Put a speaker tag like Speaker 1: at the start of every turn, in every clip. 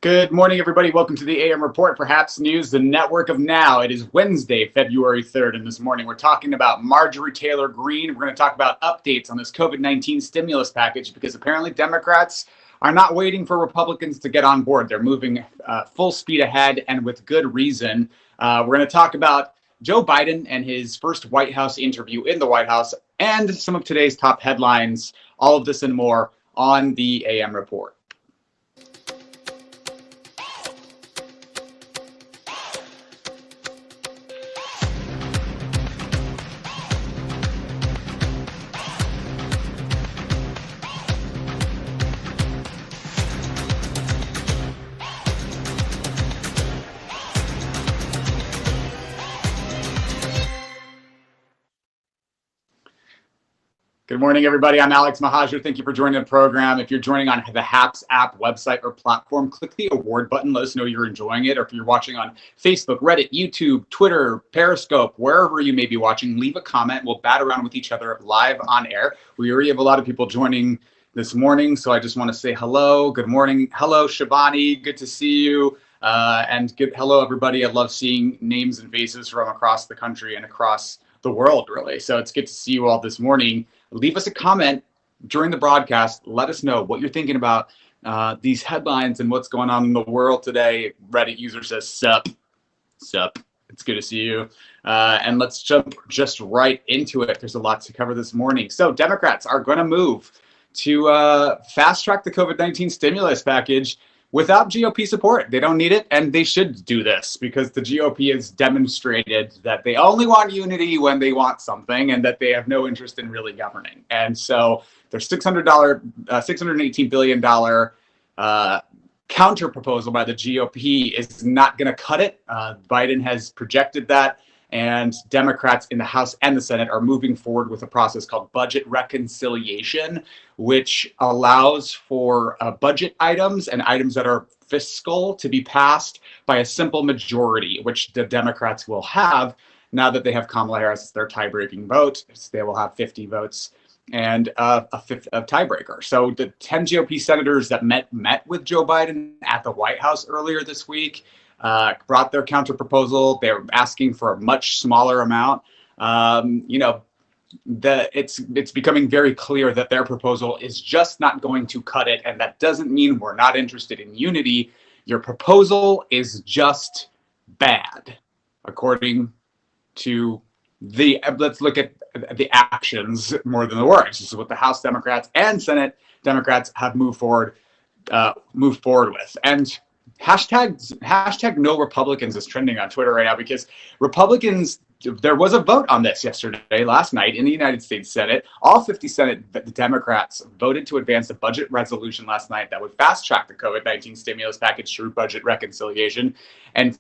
Speaker 1: Good morning, everybody. Welcome to the AM Report, perhaps news, the network of now. It is Wednesday, February 3rd, and this morning we're talking about Marjorie Taylor Greene. We're going to talk about updates on this COVID-19 stimulus package because apparently Democrats are not waiting for Republicans to get on board. They're moving full speed ahead and with good reason. We're going to talk about Joe Biden and his first White House interview in the White House and some of today's top headlines. All of this and more on the AM Report. Good morning, everybody. I'm Alex Marjorie. Thank you for joining the program. If you're joining on the HAPS app, website, or platform, click the award button. Let us know you're enjoying it. Or if you're watching on Facebook, Reddit, YouTube, Twitter, Periscope, wherever you may be watching, leave a comment. We'll bat around with each other live on air. We already have a lot of people joining this morning, so I just want to say hello. Good morning. Hello, Shabani. Good to see you. Hello, everybody. I love seeing names and faces from across the country and across the world, really. So it's good to see you all this morning. Leave us a comment during the broadcast. Let us know what you're thinking about these headlines and what's going on in the world today. Reddit user says, sup. It's good to see you. And let's jump just right into it. There's a lot to cover this morning. So Democrats are going to move to fast track the COVID-19 stimulus package without GOP support. They don't need it, and they should do this because the GOP has demonstrated that they only want unity when they want something and that they have no interest in really governing. And so their $618 billion counter proposal by the GOP is not going to cut it. Biden has projected that, and Democrats in the House and the Senate are moving forward with a process called budget reconciliation, which allows for budget items and items that are fiscal to be passed by a simple majority, which the Democrats will have now that they have Kamala Harris as their tie-breaking vote. They will have 50 votes and a tiebreaker. So the 10 GOP senators that met with Joe Biden at the White House earlier this week brought their counter proposal. They're asking for a much smaller amount. It's becoming very clear that their proposal is just not going to cut it, and that doesn't mean we're not interested in unity. Your proposal is just bad, according to let's look at the actions more than the words. This is what the House Democrats and Senate Democrats have moved forward with. And hashtag no Republicans is trending on Twitter right now because Republicans, there was a vote on this last night in the United States Senate. All 50 Senate Democrats voted to advance a budget resolution last night that would fast track the COVID-19 stimulus package through budget reconciliation. And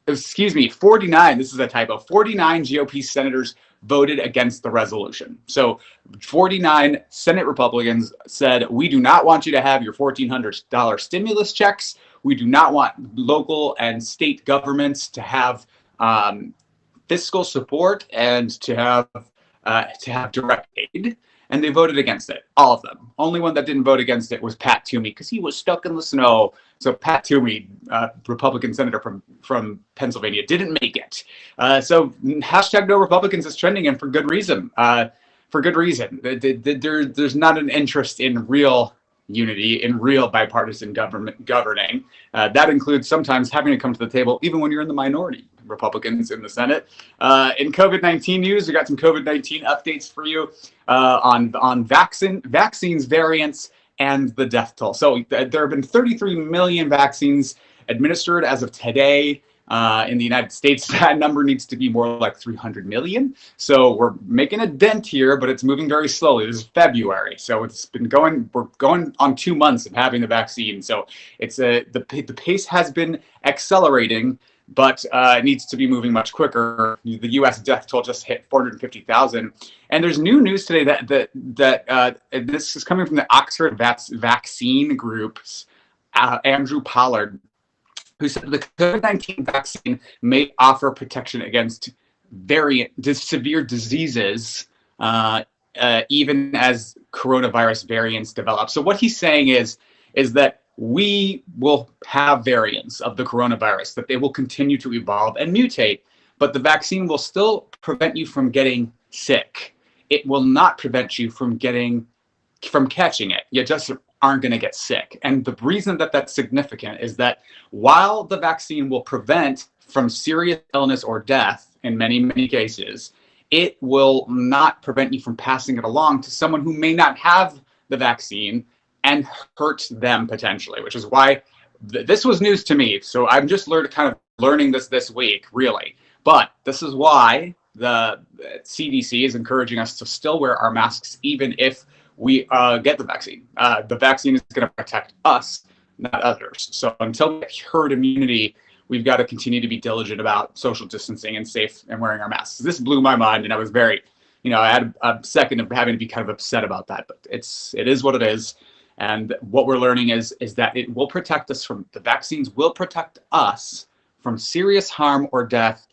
Speaker 1: 49, this is a typo, 49 GOP senators voted against the resolution. So 49 Senate Republicans said, we do not want you to have your $1,400 stimulus checks. We do not want local and state governments to have fiscal support and to have direct aid. And they voted against it, all of them. Only one that didn't vote against it was Pat Toomey because he was stuck in the snow. So Pat Toomey, Republican senator from Pennsylvania, didn't make it. So hashtag no Republicans is trending, and for good reason. There's not an interest in real unity, in real bipartisan governing. That includes sometimes having to come to the table even when you're in the minority. Republicans in the Senate. In COVID-19 news, we got some COVID-19 updates for you on vaccines, variants, and the death toll. So there have been 33 million vaccines administered as of today in the United States. That number needs to be more like 300 million. So we're making a dent here, but it's moving very slowly. This is February, so we're going on 2 months of having the vaccine. So it's the pace has been accelerating, but it needs to be moving much quicker. The U.S. death toll just hit 450,000. And there's new news today that this is coming from the Oxford Vaccine Group's Andrew Pollard, who said the COVID-19 vaccine may offer protection against severe diseases, even as coronavirus variants develop. So what he's saying is is that we will have variants of the coronavirus, that they will continue to evolve and mutate, but the vaccine will still prevent you from getting sick. It will not prevent you from catching it. You just aren't going to get sick. And the reason that that's significant is that while the vaccine will prevent from serious illness or death in many, many cases, it will not prevent you from passing it along to someone who may not have the vaccine and hurt them potentially, which is why this was news to me. So I'm just learning this week, really. But this is why the CDC is encouraging us to still wear our masks even if we get the vaccine. The vaccine is going to protect us, not others. So until we get herd immunity, we've got to continue to be diligent about social distancing and safe and wearing our masks. This blew my mind, and I was very, I had a second of having to be kind of upset about that, but it is what it is. And what we're learning is that it will protect us the vaccines will protect us from serious harm or death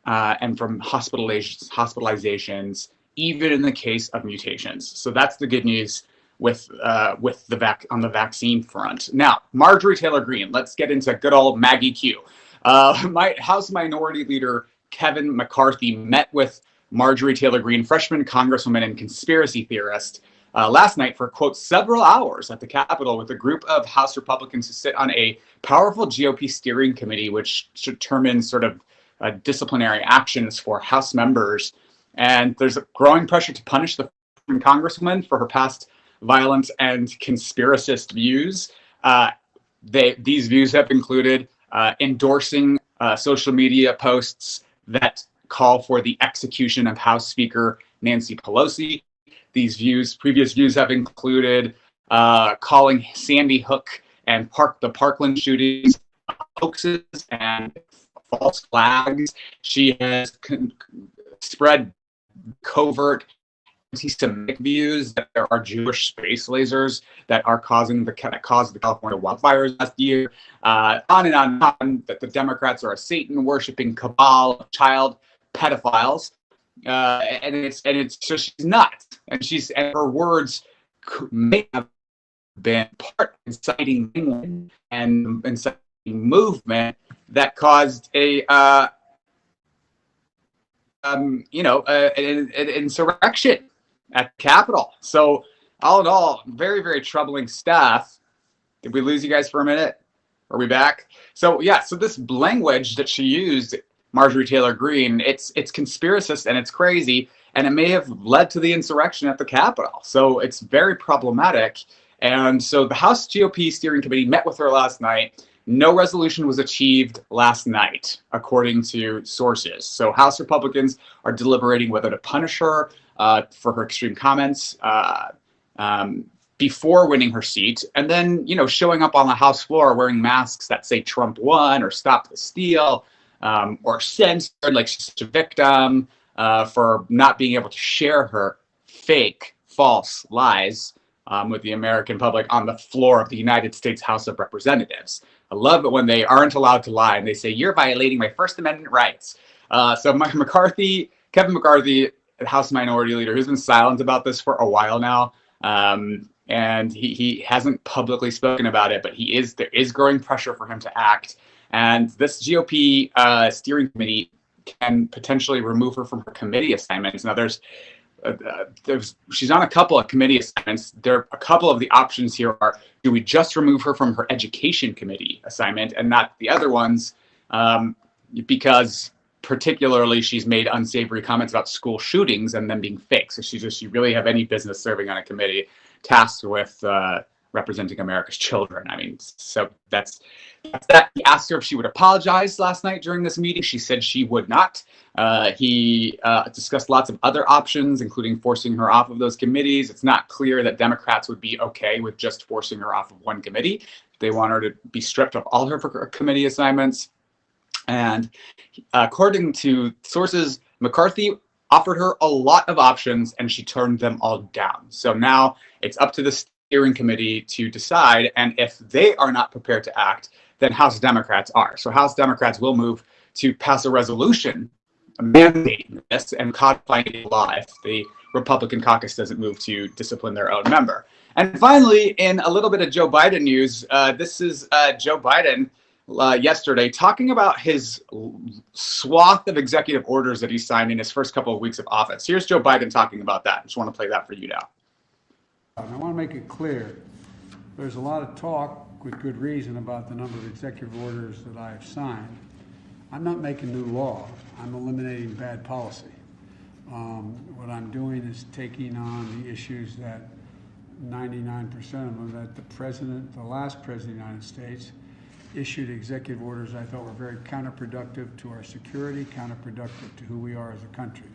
Speaker 1: and from hospitalizations, even in the case of mutations. So that's the good news with on the vaccine front. Now, Marjorie Taylor Greene, let's get into good old Maggie Q. My House Minority Leader Kevin McCarthy met with Marjorie Taylor Greene, freshman congresswoman and conspiracy theorist, last night for, quote, several hours at the Capitol with a group of House Republicans who sit on a powerful GOP steering committee, which determines sort of disciplinary actions for House members. And there's a growing pressure to punish the congresswoman for her past violent and conspiracist views. These views have included endorsing social media posts that call for the execution of House Speaker Nancy Pelosi. Previous views have included calling Sandy Hook and the Parkland shootings hoaxes and false flags. She has spread covert anti-Semitic views that there are Jewish space lasers that caused the California wildfires last year. On and on and on, that the Democrats are a Satan-worshipping cabal of child pedophiles. And it's just, she's nuts, and her words may have been part inciting and inciting movement that caused an insurrection at the Capitol. So all in all, very, very troubling stuff. Did we lose you guys for a minute? Are we back? So yeah, so this language that she used, Marjorie Taylor Greene, it's conspiracist and it's crazy, and it may have led to the insurrection at the Capitol. So it's very problematic. And so the House GOP steering committee met with her last night. No resolution was achieved last night, according to sources. So House Republicans are deliberating whether to punish her for her extreme comments before winning her seat, and then showing up on the House floor wearing masks that say Trump won or Stop the Steal. Or censored, like she's such a victim for not being able to share her fake, false lies with the American public on the floor of the United States House of Representatives. I love it when they aren't allowed to lie and they say, "You're violating my First Amendment rights." So Kevin McCarthy, the House Minority Leader, who's been silent about this for a while now, and he hasn't publicly spoken about it, but there is growing pressure for him to act. And this GOP steering committee can potentially remove her from her committee assignments. Now, she's on a couple of committee assignments. A couple of the options here are: do we just remove her from her education committee assignment and not the other ones? Because particularly she's made unsavory comments about school shootings and them being fake. So she really have any business serving on a committee tasked with representing America's children. I mean, so that's that. He asked her if she would apologize last night during this meeting. She said she would not. He discussed lots of other options, including forcing her off of those committees. It's not clear that Democrats would be okay with just forcing her off of one committee. They want her to be stripped of all her committee assignments. And according to sources, McCarthy offered her a lot of options and she turned them all down. So now it's up to the steering committee to decide, and if they are not prepared to act, then House Democrats are. So House Democrats will move to pass a resolution mandating this and codifying it in law if the Republican caucus doesn't move to discipline their own member. And finally, in a little bit of Joe Biden news, this is Joe Biden yesterday talking about his swath of executive orders that he signed in his first couple of weeks of office. Here's Joe Biden talking about that. I just want to play that for you now.
Speaker 2: I want to make it clear, there's a lot of talk, with good reason, about the number of executive orders that I have signed. I'm not making new law. I'm eliminating bad policy. What I'm doing is taking on the issues that 99% of them, that the last president of the United States issued executive orders I thought were very counterproductive to our security, counterproductive to who we are as a country.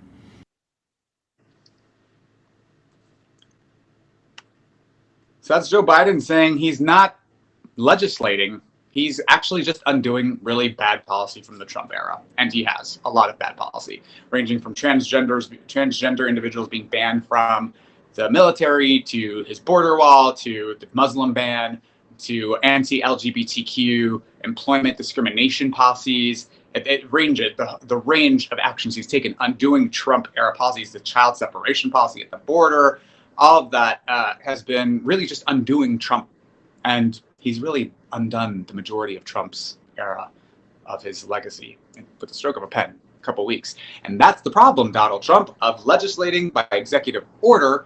Speaker 1: So that's Joe Biden saying he's not legislating. He's actually just undoing really bad policy from the Trump era. And he has a lot of bad policy, ranging from transgender individuals being banned from the military, to his border wall, to the Muslim ban, to anti-LGBTQ employment discrimination policies. It ranges, the range of actions he's taken, undoing Trump era policies, the child separation policy at the border, all of that has been really just undoing Trump. And he's really undone the majority of Trump's era of his legacy with the stroke of a pen, a couple weeks. And that's the problem, Donald Trump, of legislating by executive order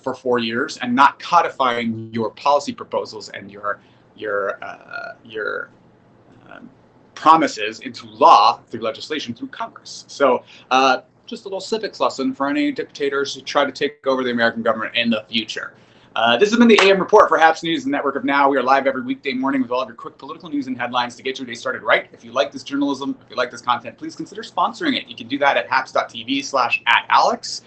Speaker 1: for 4 years and not codifying your policy proposals and your promises into law through legislation through Congress. So just a little civics lesson for any dictators who try to take over the American government in the future. This has been the AM Report for Haps News and Network of Now. We are live every weekday morning with all of your quick political news and headlines to get your day started right. If you like this journalism, if you like this content, please consider sponsoring it. You can do that at haps.tv/@Alex,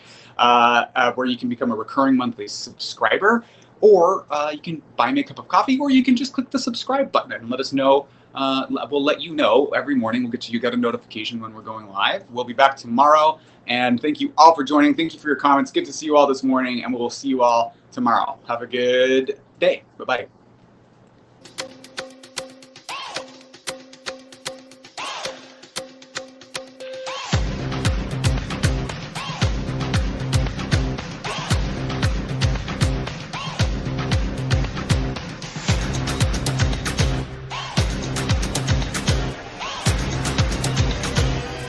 Speaker 1: where you can become a recurring monthly subscriber, or you can buy me a cup of coffee, or you can just click the subscribe button and let us know. We'll let you know every morning. We'll get a notification when we're going live. We'll be back tomorrow. And thank you all for joining. Thank you for your comments. Good to see you all this morning, and we'll see you all tomorrow. Have a good day. Bye-bye.